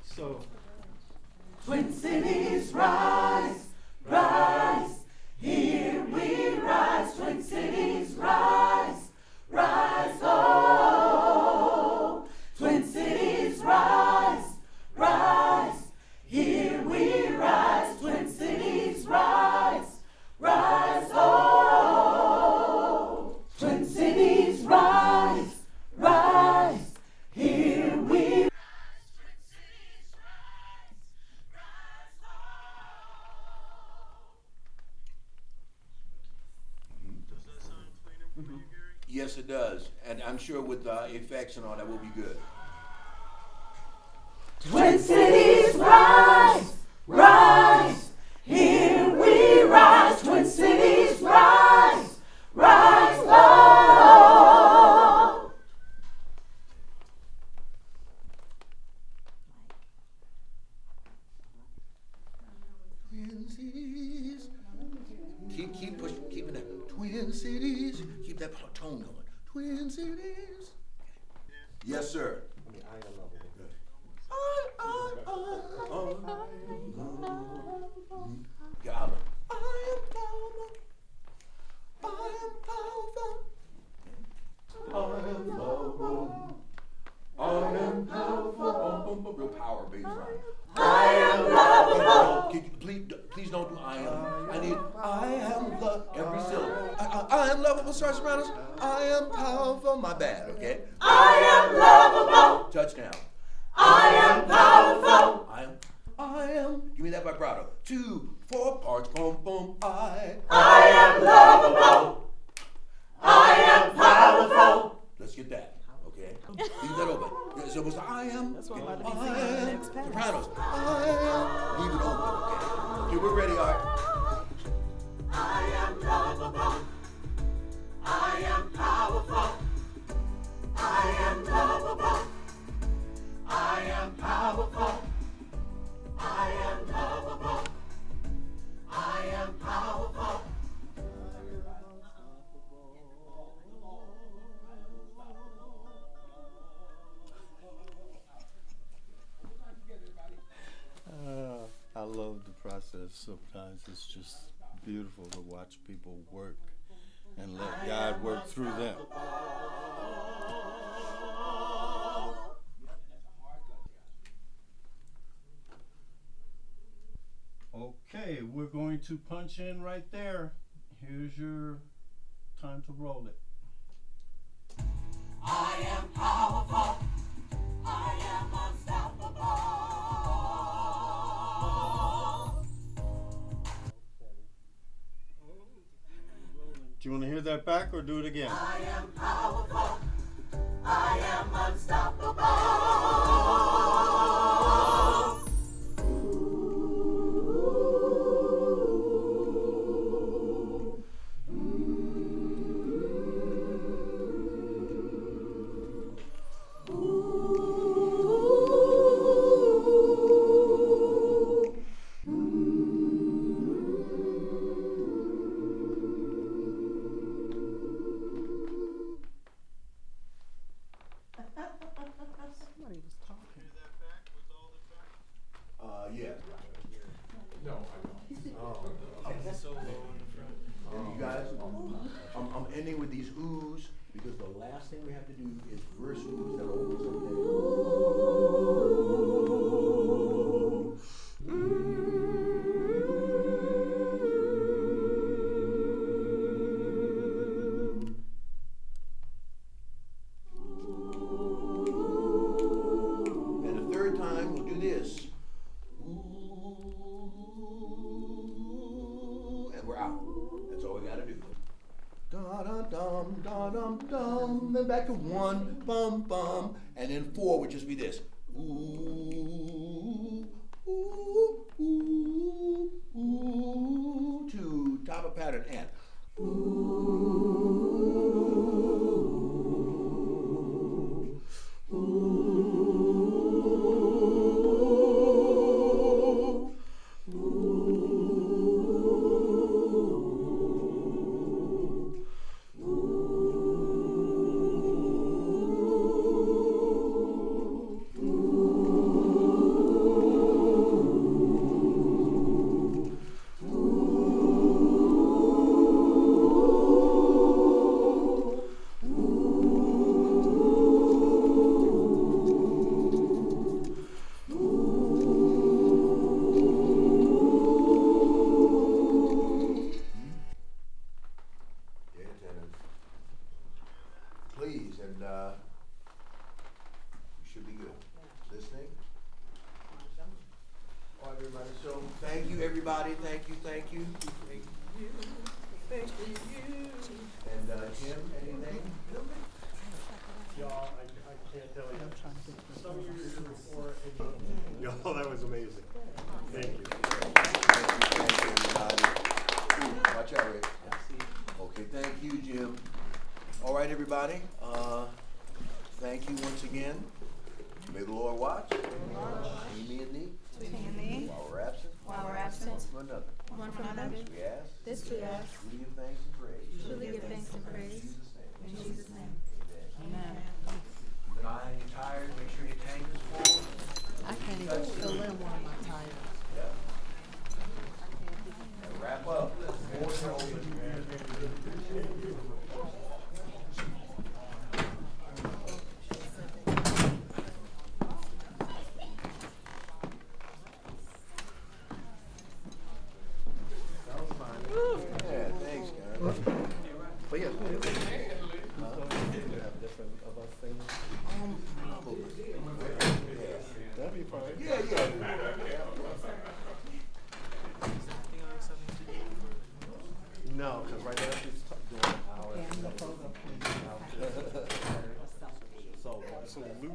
So, Twin Cities rise, rise, here we rise. Twin Cities rise, rise, oh. Twin Cities rise, rise, here we rise. Twin Cities rise, rise, oh. Twin Cities rise, rise, here we rise. Yes, it does. And I'm sure with effects and all that will be good. Twin Cities rise, rise, here we rise. Twin Cities rise, rise, oh. Twin Cities. Keep pushing, keeping that. Twin Cities. Keep that tone going. Twin Cities. Yes, sir. Yeah, I am powerful. I am powerful. I am powerful. I am powerful. Real power bass line. I am lovable. Please don't do I am. I need I am love every syllable. I am lovable, Sergeant Sopranos. I am powerful. My bad, okay? I am lovable. Touchdown. I am powerful. I am. Give me that vibrato. 2, 4 parts. Boom, boom. I am lovable. I am powerful. Let's get that. Okay. Leave that open. So it was I am. That's what I'm about to be I singing in the am. next pass. Sopranos. I am. Leave it open. Okay. Okay, we're ready, Art. I am lovable. I am powerful. I am lovable. I am powerful. I am lovable. I am powerful. I love the process. Sometimes it's just beautiful to watch people work and let God work through them. Okay, we're going to punch in right there. Here's your time to roll it. I am powerful. I am unstoppable. Do you want to hear that back or do it again? I am powerful. I am unstoppable. Somebody was talking. Yeah. No, I don't. And you guys, I'm ending with these oohs because the last thing we have to do is verse oohs that always And the third time we'll do this. And we're out. That's all we gotta do. Da-dum, da-dum, dum. Then back to 1, bum, bum. And then 4 would just be this. Ooh, ooh, ooh, ooh. 2, top of pattern, and. Ooh, ooh. and we should be good. Listening? All right, everybody, so thank you, everybody, thank you, thank you. Thank you. And Jim, anything? Y'all, I can't tell you. Some of you were here before, and y'all, that was amazing. Thank you. Thank you, everybody. Watch out, Rick. Okay, thank you, Jim. All right, everybody, thank you once again. May the Lord watch. Amy and me. While we're absent. One from another. One from another. This we ask. Truly give thanks and praise. Truly give thanks and praise. In Jesus' name. In Jesus' name. Amen. You're tired, make sure your tank is full. I can't even fill in one of my tires. Yeah. And wrap up. Doors are open. Yeah, thanks, guys. But yeah, have different of us things. Probably. Yeah. That'd be fine. Yeah. No, because right now she's doing hours. So absolutely.